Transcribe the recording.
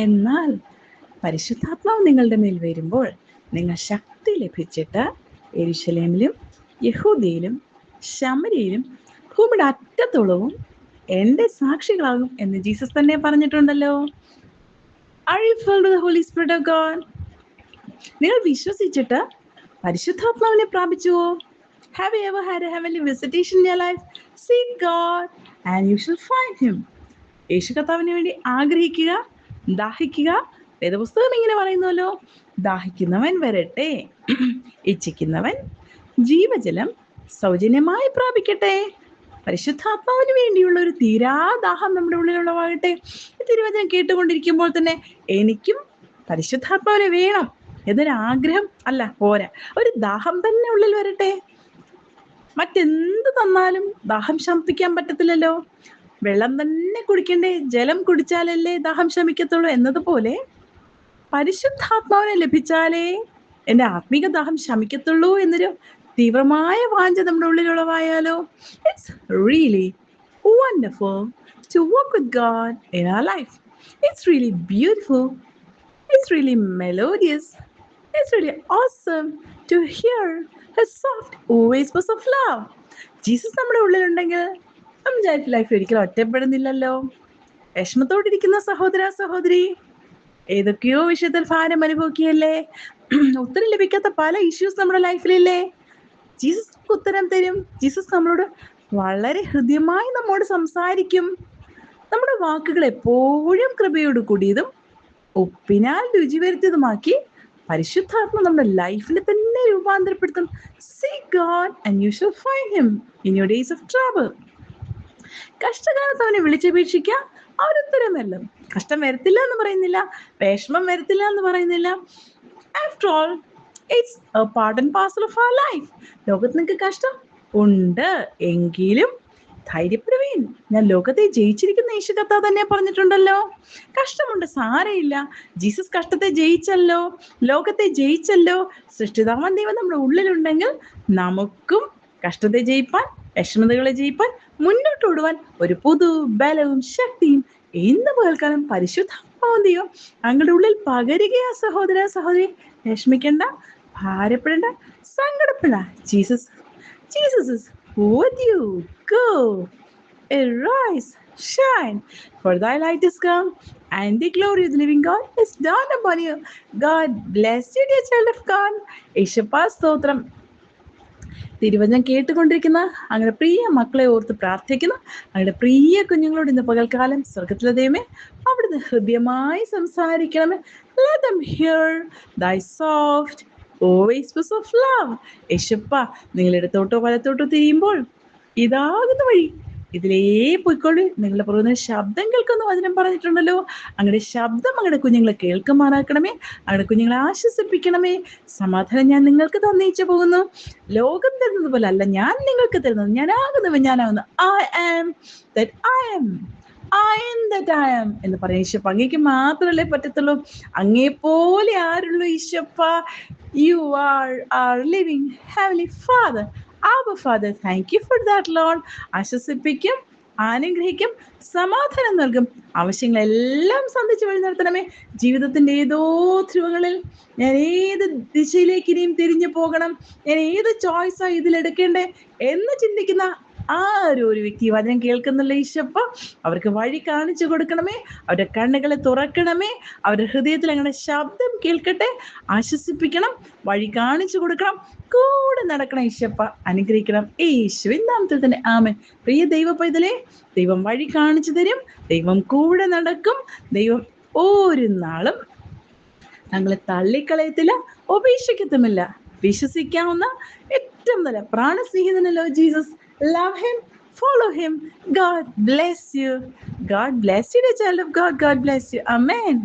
എന്നാൽ പരിശുദ്ധാത്മാവ് നിങ്ങളുടെ മേൽ വരുമ്പോൾ നിങ്ങൾ ശക്തി ലഭിച്ചിട്ട് യെരൂശലേമിലും യഹൂദയിലും ശമര്യയിലും ഭൂമിയുടെ അറ്റത്തോളവും എൻ്റെ സാക്ഷികളാകും എന്ന് ജീസസ് തന്നെ പറഞ്ഞിട്ടുണ്ടല്ലോ. Are you filled with the Holy Spirit of God? നിങ്ങൾ വിശ്വസിച്ചിട്ട് പരിശുദ്ധാത്മാവിനെ പ്രാപിച്ചുവോ? Have you ever had a heavenly visitation in your life? Seek God and you shall find him. യേശു കർത്താവിന് വേണ്ടി ആഗ്രഹിക്കുക, ദാഹിക്കുക. വേദപുസ്തകം ഇങ്ങനെ പറയുന്നല്ലോ, ദാഹിക്കുന്നവൻ വരട്ടെ, ഇച്ഛിക്കുന്നവൻ ജീവജലം സൗജന്യമായി പ്രാപിക്കട്ടെ. പരിശുദ്ധാത്മാവിന് വേണ്ടിയുള്ള ഒരു തീരാദാഹം നമ്മുടെ ഉള്ളിലുള്ളവാകട്ടെ. ഈ തിരുവചനം കേട്ടുകൊണ്ടിരിക്കുമ്പോൾ തന്നെ എനിക്കും പരിശുദ്ധാത്മാവിനെ വേണം എന്നൊരു ആഗ്രഹം അല്ല പോരാ, ഒരു ദാഹം തന്നെ ഉള്ളിൽ വരട്ടെ. മറ്റെന്ത് തന്നാലും ദാഹം ശമിപ്പിക്കാൻ പറ്റത്തില്ലല്ലോ. വെള്ളം തന്നെ കുടിക്കണ്ടേ, ജലം കുടിച്ചാലല്ലേ ദാഹം ശമിക്കത്തുള്ളൂ എന്നതുപോലെ പരിശുദ്ധാത്മാവിനെ ലഭിച്ചാലേ എൻ്റെ ആത്മീക ദാഹം ശമിക്കത്തുള്ളൂ എന്നൊരു തീവ്രമായ വാഞ്ച നമ്മുടെ ഉള്ളിലുള്ളവായാലോ. It's really wonderful to walk with God in our life. It's really beautiful. It's really melodious. It's really awesome to hear his soft whispers of love. Jesus നമ്മുടെ ഉള്ളിലുണ്ടെങ്കിൽ നമ്മുടെ ലൈഫ് ഒരിക്കലും ഒറ്റപ്പെടുന്നില്ലല്ലോ. വിഷമത്തോടിരിക്കുന്ന സഹോദര സഹോദരി, ഏതൊക്കെയോ വിഷയത്തിൽ ഭാരം അനുഭവിക്കുകയല്ലേ, ഉത്തരം ലഭിക്കാത്ത പല ഇഷ്യൂസ് നമ്മുടെ ലൈഫിലില്ലേ, ജീസസ് ഉത്തരം തരും. ജീസസ് നമ്മളോട് വളരെ ഹൃദ്യമായി നമ്മോട് സംസാരിക്കും. നമ്മുടെ വാക്കുകൾ എപ്പോഴും കൃപയോട് കൂടിയതും ഉപ്പിനാൽ രുചി വരുത്തിയതുമാക്കി പരിശുദ്ധാത്മ നമ്മുടെ ലൈഫിൽ തന്നെ രൂപാന്തരപ്പെടുത്തും. Seek God and you shall find him in your days of trouble. കഷ്ടകാലത്ത് അവനെ വിളിച്ചപേക്ഷിക്കുക, അവനുത്തരം വരണം. കഷ്ടം വരത്തില്ല എന്ന് പറയുന്നില്ല, വിഷമം വരത്തില്ല എന്ന് പറയുന്നില്ല. After all it's a part and parcel of our life. ലോകത്ത് നിങ്ങൾക്ക് കഷ്ടം ഉണ്ട് എങ്കിലും ധൈര്യപ്പെടുവീൻ, ഞാൻ ലോകത്തെ ജയിച്ചിരിക്കുന്ന യേശു കർത്താവ് തന്നെ പറഞ്ഞിട്ടുണ്ടല്ലോ. കഷ്ടമുണ്ട്, സാരയില്ല, ജീസസ് കഷ്ടത്തെ ജയിച്ചല്ലോ, ലോകത്തെ ജയിച്ചല്ലോ. സൃഷ്ടിതാവാൻ ദൈവം നമ്മുടെ ഉള്ളിലുണ്ടെങ്കിൽ നമുക്കും കഷ്ടത്തെ ജയിപ്പാൻ, വിഷമതകളെ ജയിപ്പാൻ, മുന്നോട്ട് ഓടുവാൻ ഒരു പുതു ബലവും ശക്തിയും ഇന്ന് പകൽക്കാലം പരിശുദ്ധാത്മാവ് ദൈവം ഞങ്ങളുടെ ഉള്ളിൽ പകരുകയാ. സഹോദര സഹോദരി, വിഷമിക്കണ്ട, ഭാരപ്പെടേണ്ട, സങ്കടപ്പെടേണ്ട. Jesus is with you. Go, arise, shine, for thy light is come, and the glory of the living God is dawned upon you. God bless you, dear child of God. യേശുപ്പാ സ്തോത്രം. തിരുവചനം കേട്ടുകൊണ്ടിരിക്കുന്ന അങ്ങനെ പ്രിയ മക്കളെ ഓർത്ത് പ്രാർത്ഥിക്കുന്ന അങ്ങനെ പ്രിയ കുഞ്ഞുങ്ങളോട് ഇന്ന് പകൽക്കാലം സ്വർഗത്തിലെ ദൈവമേ അവിടുന്ന് ഹൃദ്യമായി സംസാരിക്കണമേ. Let them hear thy soft whispers of love. യേശുപ്പാ, നിങ്ങൾ ഇടത്തോട്ടോ വലത്തോട്ടോ തിരിയുമ്പോൾ ഇതാകുന്ന വഴി ഇതിലേ പോയിക്കോളൂ. നിങ്ങളുടെ പുറകുന്ന ശബ്ദം കേൾക്കുന്ന വചനം പറഞ്ഞിട്ടുണ്ടല്ലോ. അങ്ങനെ ശബ്ദം അങ്ങയുടെ കുഞ്ഞുങ്ങളെ കേൾക്കുമാറാക്കണമേ. അങ്ങയുടെ കുഞ്ഞുങ്ങളെ ആശ്വസിപ്പിക്കണമേ. സമാധാനം ഞാൻ നിങ്ങൾക്ക് തന്നയിച്ചു പോകുന്നു. ലോകം തരുന്നത് പോലെ അല്ല ഞാൻ നിങ്ങൾക്ക് തരുന്നത്. ഞാനാകുന്നവൻ ഞാനാകുന്നു. I am that I am. I am that I am എന്ന് പറയാം. ഈശപ്പ അങ്ങേക്ക് മാത്രമല്ലേ പറ്റത്തുള്ളൂ. അങ്ങേപ്പോലെ ആരുള്ളൂ ഈശപ്പ. You are our living heavenly Father. Our Father, thank you for that, Lord. ആശ്വസിപ്പിക്കും, അനുഗ്രഹിക്കും, സമാധാനം നൽകും. ആവശ്യങ്ങളെല്ലാം സന്ധിച്ച് വഴി നടത്തണമേ. ജീവിതത്തിന്റെ ഏതോ ധ്രുവങ്ങളിൽ ഞാൻ ഏത് ദിശയിലേക്ക് ഇനിയും തിരിഞ്ഞു പോകണം, ഞാൻ ഏത് ചോയ്സാ ഇതിലെടുക്കേണ്ടേ എന്ന് ചിന്തിക്കുന്ന ഒരു വ്യക്തി വചനം കേൾക്കുന്നുള്ള ഈശപ്പ അവർക്ക് വഴി കാണിച്ചു കൊടുക്കണമേ. അവരുടെ കണ്ണുകളെ തുറക്കണമേ. അവരുടെ ഹൃദയത്തിൽ അങ്ങനെ ശബ്ദം കേൾക്കട്ടെ. ആശ്വസിപ്പിക്കണം, വഴി കാണിച്ചു കൊടുക്കണം, കൂടെ നടക്കണം. ഈശപ്പ അനുഗ്രഹിക്കണം. യേശുവിൻ നാമത്തിൽ തന്നെ ആമേൻ. പ്രിയ ദൈവ പൈതലേ, ദൈവം വഴി കാണിച്ചു തരും. ദൈവം കൂടെ നടക്കും. ദൈവം ഒരു നാളും ഞങ്ങളെ തള്ളിക്കളയത്തില്ല, ഉപേക്ഷിക്കത്തുമില്ല. വിശ്വസിക്കാവുന്ന ഏറ്റവും നല്ല പ്രാണസ്നേഹിതനല്ലോ Jesus. Love him, follow him. God bless you. God bless you, dear child of God. God bless you. Amen.